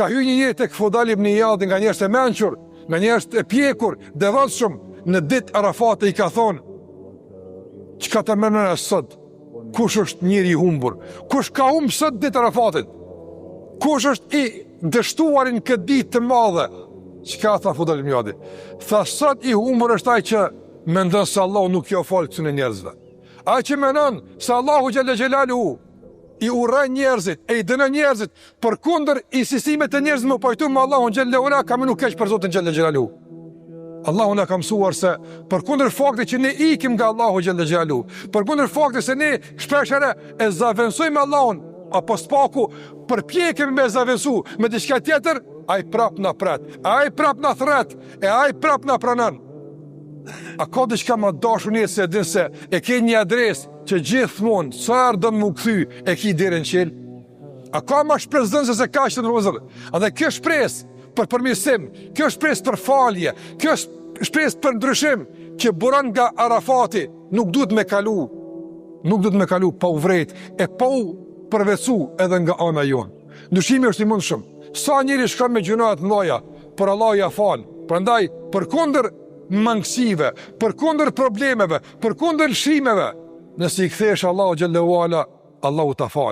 ka hyrë një njeri tek Fudal ibn Iyad, nga njerëz të mençur, nga njerëz të pjekur, devotshëm, në ditë Arafat i ka thonë: "Çka të mënon sot? Kush është njeri i humbur? Kush ka humbur sot ditë Arafatit? Kush është i dështuar në këtë ditë të madhe?" Çka tha Fudal ibn Iyadi? Tha: "Sot i humbur është ai që mendon se Allahu nuk jo fal këtyre njerëzve. Ai që mendon se Allahu xhalla xhelaluhu i urren njerëzit, e i dënon njerëzit, përkundër insistimeve të njerëzve më pajtu me Allahun xhalla ora, ka më nuk keq për Zotin xhalla xhelaluhu. Allahu na ka mësuar se përkundër faktit që ne ikim nga Allahu xhalla xhelaluhu, përkundër faktit se ne shpeshherë e zaventësojmë Allahun, apo spaku përpjekemi me zaventësu me diçka tjetër, ai prap na pret, ai prap na thret, e ai prap na pranon. A ka diçka më dashur se din se e ke një adresë që gjithmonë çfarë do më kthy e ki deri në qiell? A ka më shpresën se kaq të rrozë? A dhe kjo shpresë për përmirësim, kjo shpresë për falje, kjo shpresë për ndryshim që buron nga Arafati, nuk duhet me kalu pa u vret e pa u përvecu edhe nga ana jon. Ndryshimi është i mundshëm. Sa njëri shkon me gjunat mëdha, por Allah ja fal. Prandaj përkundër mangësive, përkundër problemeve, përkundër lëshimeve, nëse i kthesh Allahu xhallahu ala, Allahu ta fal.